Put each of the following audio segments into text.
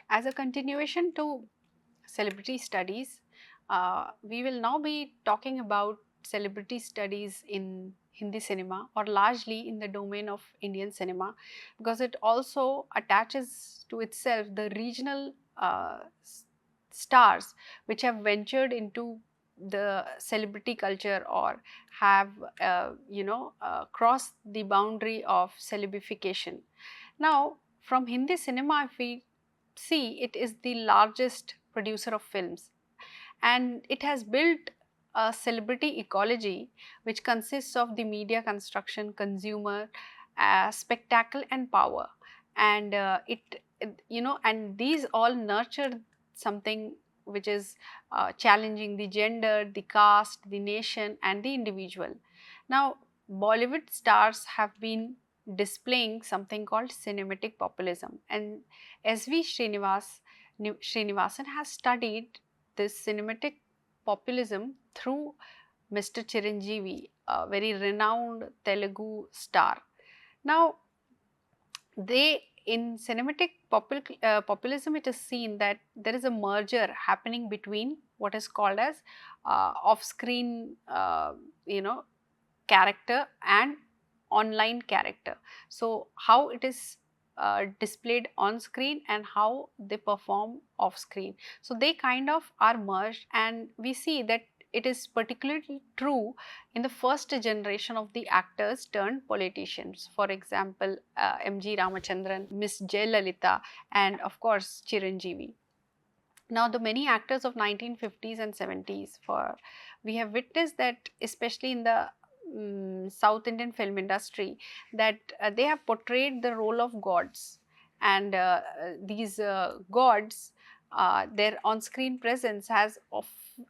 As a continuation to celebrity studies, we will now be talking about celebrity studies in Hindi cinema, or largely in the domain of Indian cinema, because it also attaches to itself the regional stars which have ventured into the celebrity culture, or have crossed the boundary of celebrification. Now, from Hindi cinema, if we see, it is the largest producer of films, and it has built a celebrity ecology which consists of the media construction, consumer, spectacle and power. And and these all nurture something which is challenging the gender, the caste, the nation and the individual. Now, Bollywood stars have been displaying something called cinematic populism, and S.V. Srinivasan has studied this cinematic populism through Mr. Chiranjeevi, a very renowned Telugu star. Now, they in cinematic populism, it is seen that there is a merger happening between what is called as off-screen, character and online character. So, how it is displayed on screen and how they perform off screen. So, they kind of are merged, and we see that it is particularly true in the first generation of the actors turned politicians. For example, M.G. Ramachandran, Miss Jayalalitha and of course Chiranjeevi. Now, the many actors of 1950s and 70s, we have witnessed that, especially in the South Indian film industry, that they have portrayed the role of gods, and these gods, their on-screen presence has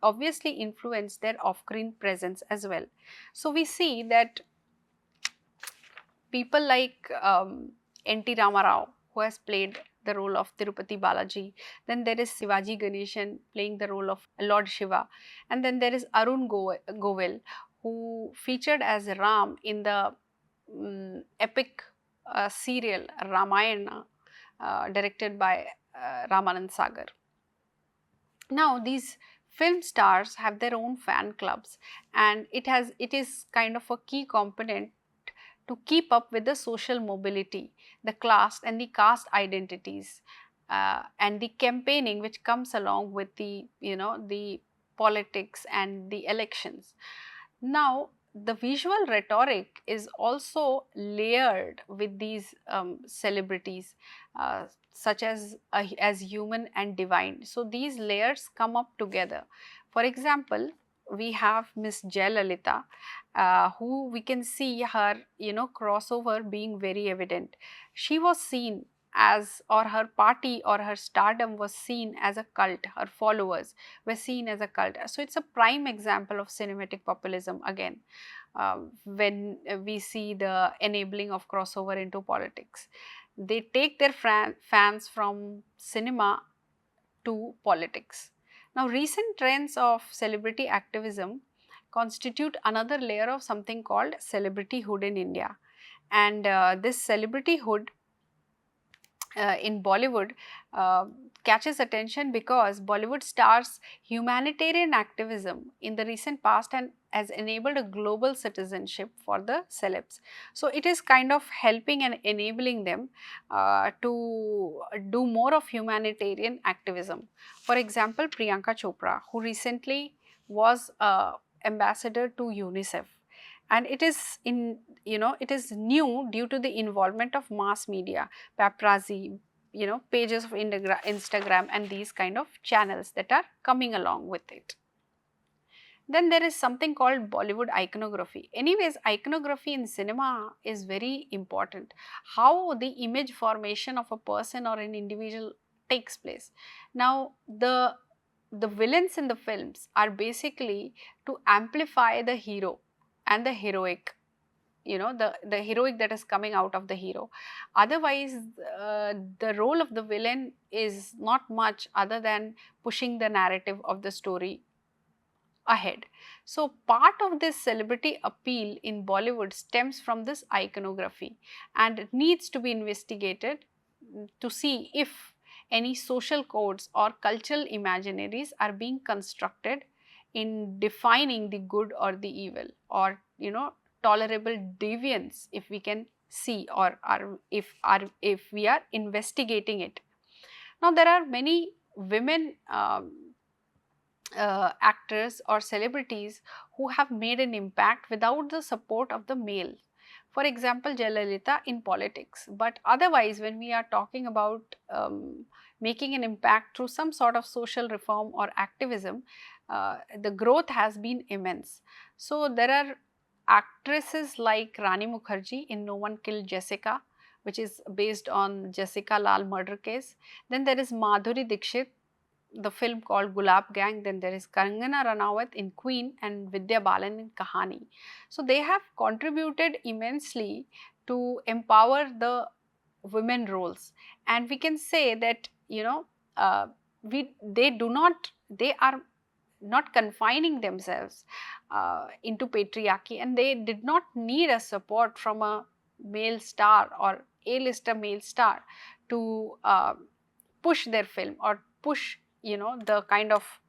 obviously influenced their off-screen presence as well. So, we see that people like N.T. Ramarao, who has played the role of Tirupati Balaji, then there is Shivaji Ganeshan playing the role of Lord Shiva, and then there is Arun Govill, who featured as Ram in the epic serial Ramayana, directed by Ramanand Sagar. Now, these film stars have their own fan clubs, and it is kind of a key component to keep up with the social mobility, the class and the caste identities, and the campaigning which comes along with the the politics and the elections. Now, the visual rhetoric is also layered with these celebrities, such as human and divine. So, these layers come up together. For example, we have Miss Jayalalitha, who we can see her crossover being very evident. She was seen as, or her party or her stardom was seen as a cult, her followers were seen as a cult. So, it is a prime example of cinematic populism again, when we see the enabling of crossover into politics. They take their fans from cinema to politics. Now, recent trends of celebrity activism constitute another layer of something called celebrityhood in India, and this celebrityhood in Bollywood catches attention because Bollywood stars humanitarian activism in the recent past and has enabled a global citizenship for the celebs. So, it is kind of helping and enabling them to do more of humanitarian activism. For example, Priyanka Chopra, who recently was ambassador to UNICEF, and it is it is new due to the involvement of mass media, paparazzi, pages of Instagram and these kind of channels that are coming along with it. Then there is something called Bollywood iconography. Anyways, iconography in cinema is very important. How the image formation of a person or an individual takes place. Now, the villains in the films are basically to amplify the hero and the heroic, the heroic that is coming out of the hero. Otherwise, the role of the villain is not much other than pushing the narrative of the story ahead. So, part of this celebrity appeal in Bollywood stems from this iconography, and it needs to be investigated to see if any social codes or cultural imaginaries are being constructed in defining the good or the evil, or tolerable deviance, if we can see, or if we are investigating it. Now there are many women actors or celebrities who have made an impact without the support of the male. For example, Jayalalitha in politics. But otherwise, when we are talking about making an impact through some sort of social reform or activism, the growth has been immense. So there are actresses like Rani Mukherjee in No One Killed Jessica, which is based on Jessica Lal murder case. Then there is Madhuri Dixit, the film called Gulab Gang. Then there is Kangana Ranaut in Queen and Vidya Balan in Kahani. So they have contributed immensely to empower the women roles, and we can say that they are not confining themselves into patriarchy, and they did not need a support from a male star or A-lister male star to push their film or push the kind of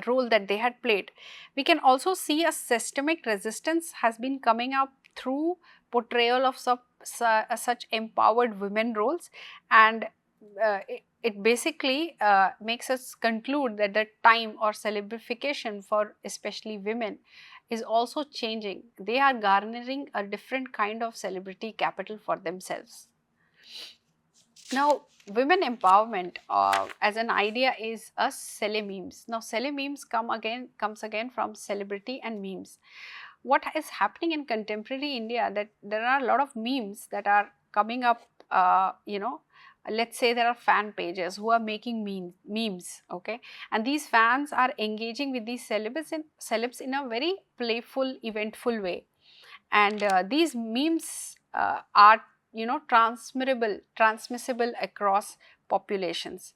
role that they had played. We can also see a systemic resistance has been coming up through portrayal of such empowered women roles, and it basically makes us conclude that the time or celebrification for especially women is also changing. They are garnering a different kind of celebrity capital for themselves. Now, women empowerment as an idea is a cel-memes. Now, cel-memes comes again from celebrity and memes. What is happening in contemporary India, that there are a lot of memes that are coming up, let's say there are fan pages who are making memes, okay, and these fans are engaging with these celebs in a very playful, eventful way, and these memes are transmissible across populations.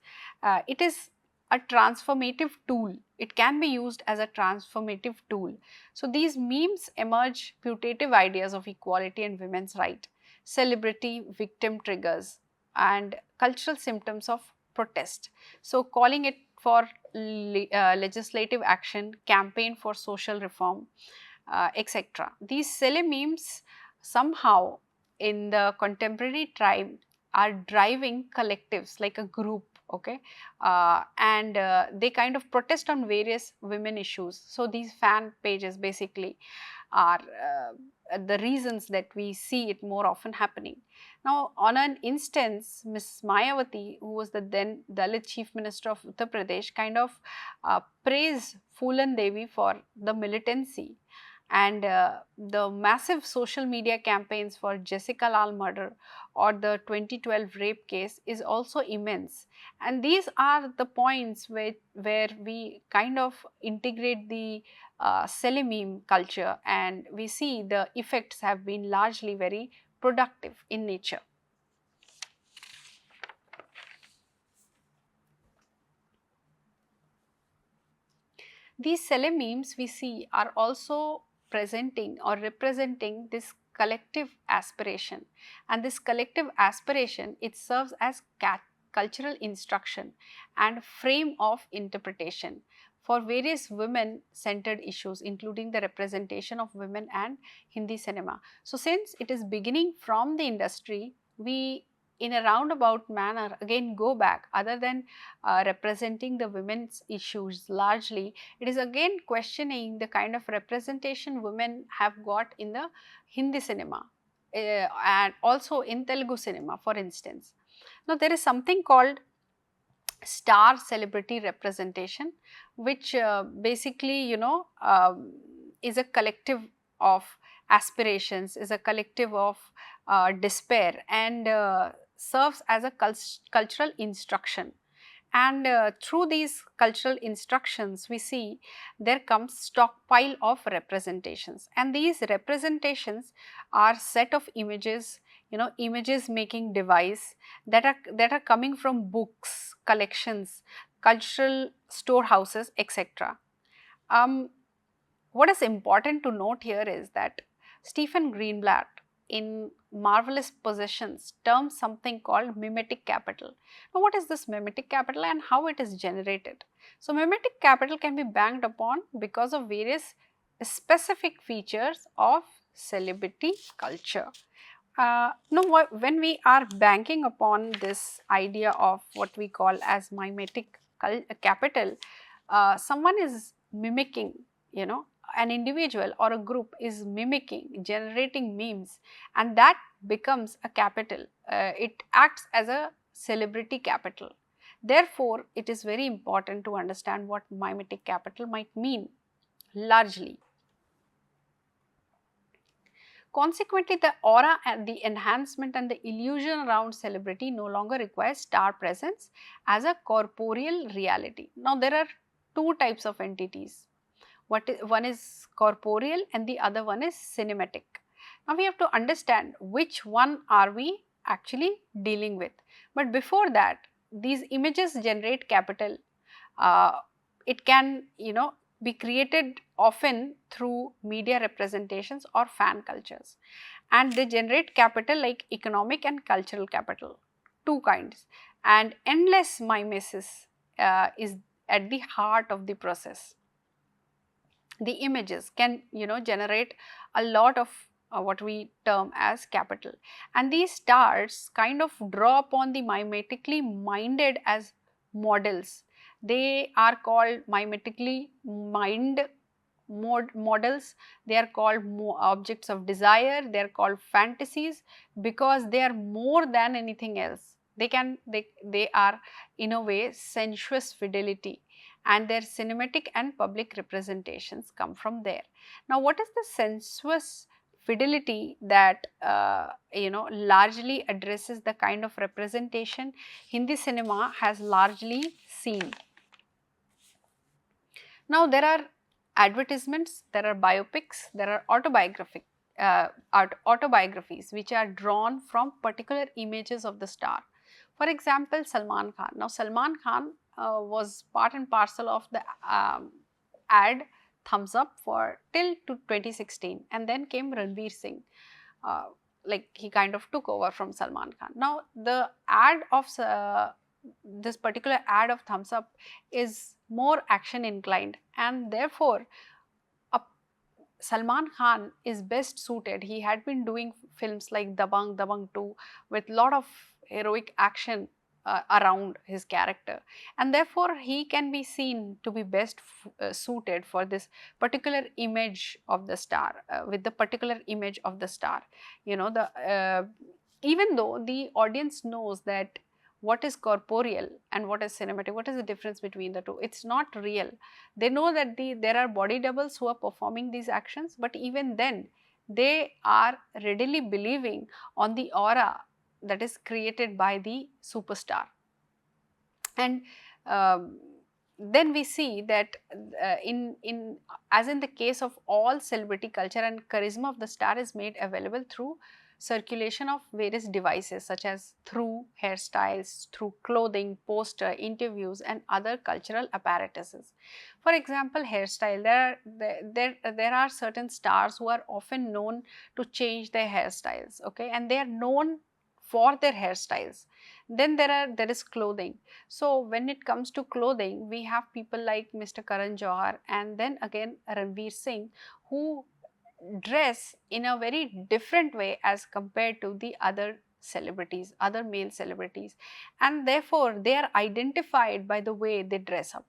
It is a transformative tool. It can be used as a transformative tool. So these memes emerge putative ideas of equality and women's right, celebrity victim triggers, and cultural symptoms of protest. So calling it for legislative action, campaign for social reform, etc. These cel-memes somehow in the contemporary time are driving collectives like a group, okay, and they kind of protest on various women issues. So these fan pages basically are the reasons that we see it more often happening. Now, on an instance, Ms. Mayawati, who was the then Dalit Chief Minister of Uttar Pradesh, kind of praised Phulan Devi for the militancy, and the massive social media campaigns for Jessica Lal murder or the 2012 rape case is also immense. And these are the points where we kind of integrate the cel-meme culture, and we see the effects have been largely very productive in nature. These cel-memes we see are also presenting or representing this collective aspiration, and this collective aspiration, it serves as cultural instruction and frame of interpretation for various women centered issues, including the representation of women and Hindi cinema. So since it is beginning from the industry, we in a roundabout manner again go back, other than representing the women's issues largely, it is again questioning the kind of representation women have got in the Hindi cinema and also in Telugu cinema, for instance. Now, there is something called star celebrity representation, which basically is a collective of aspirations, is a collective of despair, and serves as a cultural instruction. And through these cultural instructions, we see there comes stockpile of representations, and these representations are set of images, images making device that are coming from books, collections, cultural storehouses, etc. What is important to note here is that Stephen Greenblatt, in marvelous possessions terms something called mimetic capital. Now, what is this mimetic capital and how it is generated? So, mimetic capital can be banked upon because of various specific features of celebrity culture. Now, when we are banking upon this idea of what we call as mimetic capital, someone is mimicking, you know, an individual or a group is mimicking, generating memes, and that becomes a capital. It acts as a celebrity capital. Therefore, it is very important to understand what mimetic capital might mean largely. Consequently, the aura and the enhancement and the illusion around celebrity no longer requires star presence as a corporeal reality. Now, there are two types of entities. One is corporeal and the other one is cinematic. Now, we have to understand which one are we actually dealing with. But before that, these images generate capital. It can, be created often through media representations or fan cultures, and they generate capital like economic and cultural capital, two kinds, and endless mimesis is at the heart of the process. The images can, generate a lot of what we term as capital, and these stars kind of draw upon the mimetically minded as models. They are called mimetically mind models. They are called objects of desire. They are called fantasies because they are more than anything else. They are in a way sensuous fidelity, and their cinematic and public representations come from there. Now, what is the sensuous fidelity that largely addresses the kind of representation Hindi cinema has largely seen? Now, there are advertisements, there are biopics, there are autobiographies which are drawn from particular images of the star. For example, Salman Khan. Now, Salman Khan was part and parcel of the ad thumbs up for till to 2016, and then came Ranveer Singh. Like he kind of took over from Salman Khan. Now, the ad of this particular ad of thumbs up is more action inclined, and therefore Salman Khan is best suited. He had been doing films like Dabangg, Dabangg 2 with lot of heroic action around his character, and therefore he can be seen to be best suited for this particular image of the star, with the particular image of the star. Even though the audience knows that what is corporeal and what is cinematic, what is the difference between the two? It's not real. They know that there are body doubles who are performing these actions, but even then they are readily believing on the aura that is created by the superstar. And then we see that as in the case of all celebrity culture, and charisma of the star is made available through circulation of various devices such as through hairstyles, through clothing, poster, interviews and other cultural apparatuses. For example, hairstyle, there are certain stars who are often known to change their hairstyles, okay, and they are known for their hairstyles. Then there is clothing. So when it comes to clothing, we have people like Mr. Karan Johar and then again Ranveer Singh, who dress in a very different way as compared to the other celebrities, other male celebrities, and therefore they are identified by the way they dress up.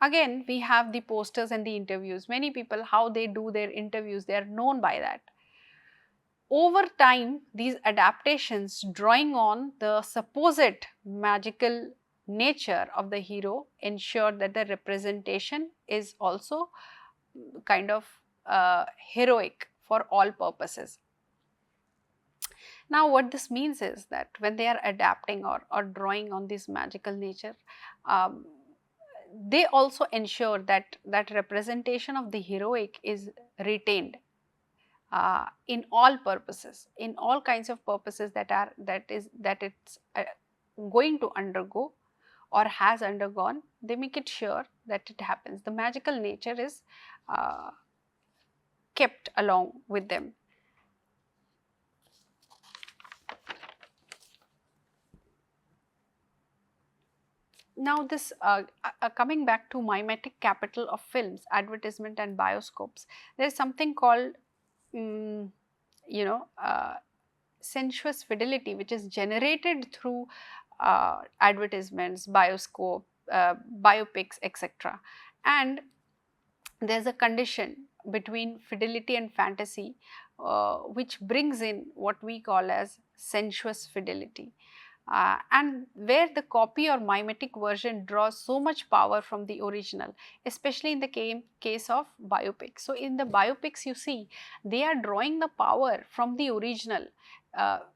Again, we have the posters and the interviews. Many people, how they do their interviews, they are known by that. Over time, these adaptations, drawing on the supposed magical nature of the hero, ensure that the representation is also kind of heroic for all purposes. Now, what this means is that when they are adapting or drawing on this magical nature, they also ensure that representation of the heroic is retained in all purposes, in all kinds of purposes that it's going to undergo or has undergone. They make it sure that it happens. The magical nature is kept along with them. Now this coming back to mimetic capital of films, advertisement and bioscopes, there is something called um, you know sensuous fidelity, which is generated through advertisements, bioscope, biopics, etc. And there's a condition between fidelity and fantasy, which brings in what we call as sensuous fidelity. And where the copy or mimetic version draws so much power from the original, especially in the case of biopics. So, in the biopics you see, they are drawing the power from the original.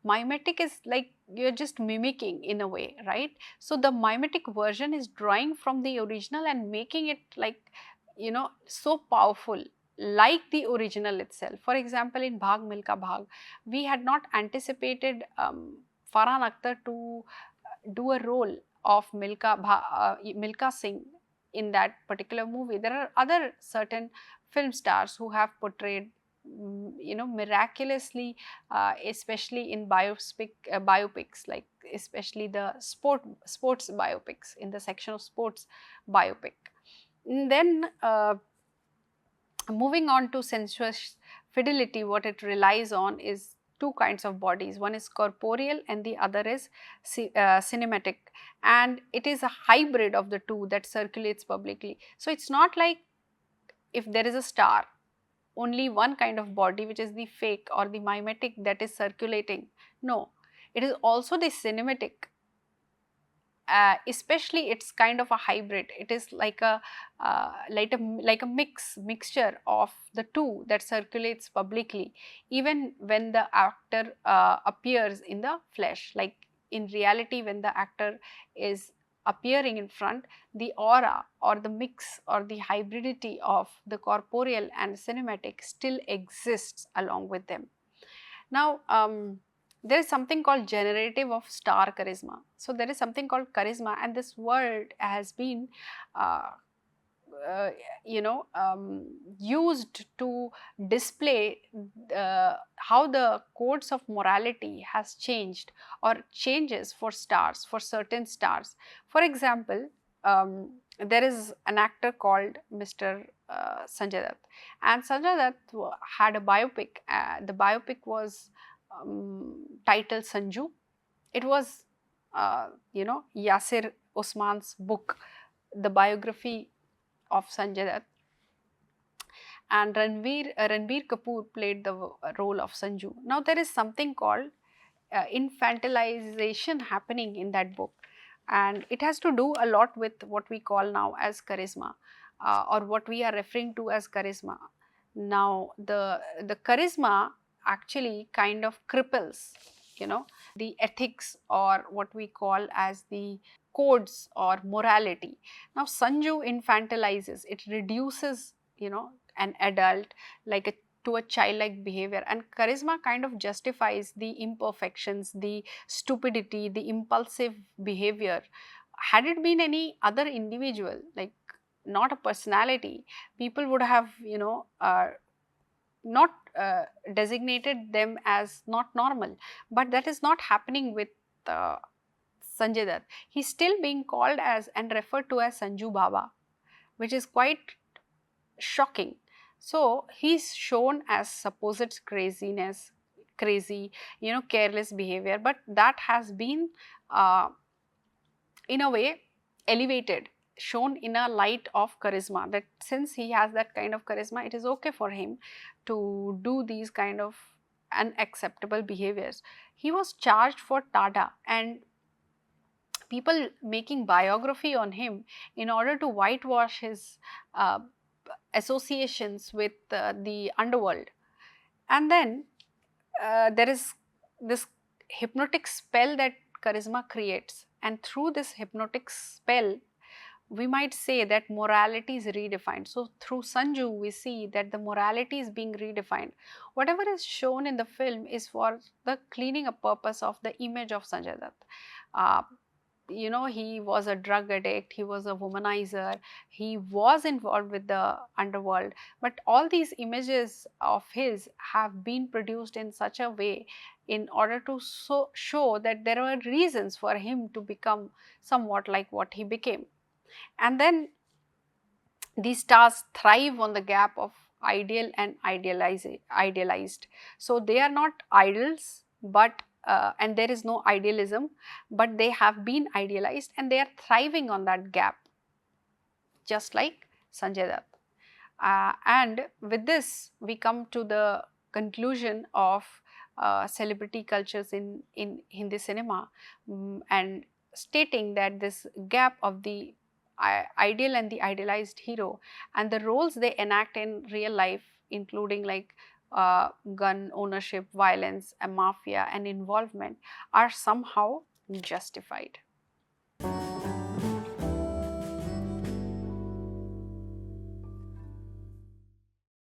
Mimetic is like you're just mimicking in a way, right? So, the mimetic version is drawing from the original and making it like, so powerful like the original itself. For example, in Bhag Milka Bhag, we had not anticipated Farhan Akhtar to do a role of Milka Singh in that particular movie. There are other certain film stars who have portrayed miraculously, especially in biopics, like especially the sports biopics, in the section of sports biopic. And then moving on to sensuous fidelity, what it relies on is two kinds of bodies. One is corporeal and the other is cinematic, and it is a hybrid of the two that circulates publicly. So, it is not like if there is a star, only one kind of body, which is the fake or the mimetic, that is circulating. No, it is also the cinematic. Especially it's kind of a hybrid. It is like a mixture of the two that circulates publicly, even when the actor appears in the flesh. Like in reality, when the actor is appearing in front, the aura or the mix or the hybridity of the corporeal and cinematic still exists along with them. Now, there is something called generative of star charisma. So, there is something called charisma, and this word has been uh, uh, used to display how the codes of morality has changed or changes for stars, for certain stars. For example, there is an actor called Mr. Sanjay Dutt, and Sanjay Dutt had a biopic. The biopic was titled Sanju. It was, Yasir Osman's book, the biography of Sanjay Dutt, and Ranbir Kapoor played the role of Sanju. Now there is something called infantilization happening in that book, and it has to do a lot with what we call now as charisma, or what we are referring to as charisma. Now the charisma actually kind of cripples, the ethics, or what we call as the codes or morality. Now Sanju infantilizes, it reduces, an adult like a to a childlike behavior, and charisma kind of justifies the imperfections, the stupidity, the impulsive behavior. Had it been any other individual, like not a personality, people would have, not designated them as not normal, but that is not happening with uh, Sanjay Dutt. He's still being called as and referred to as Sanju Baba, which is quite shocking. So, he's shown as supposed craziness, crazy, careless behavior, but that has been in a way elevated, shown in a light of charisma, that since he has that kind of charisma, it is okay for him to do these kind of unacceptable behaviors. He was charged for tada, and people making biography on him in order to whitewash his associations with the underworld. And then there is this hypnotic spell that charisma creates, and through this hypnotic spell, we might say that morality is redefined. So, through Sanju, we see that the morality is being redefined. Whatever is shown in the film is for the cleaning up purpose of the image of Sanjay Dutt. you know, he was a drug addict, he was a womanizer, he was involved with the underworld, but all these images of his have been produced in such a way in order to show that there were reasons for him to become somewhat like what he became. And then these stars thrive on the gap of ideal and idealized. So they are not idols, but and there is no idealism, but they have been idealized and they are thriving on that gap, just like Sanjay Dutt. And with this, we come to the conclusion of celebrity cultures in Hindi cinema, and stating that this gap of the ideal and the idealized hero and the roles they enact in real life, including like gun ownership, violence, a mafia and involvement, are somehow justified.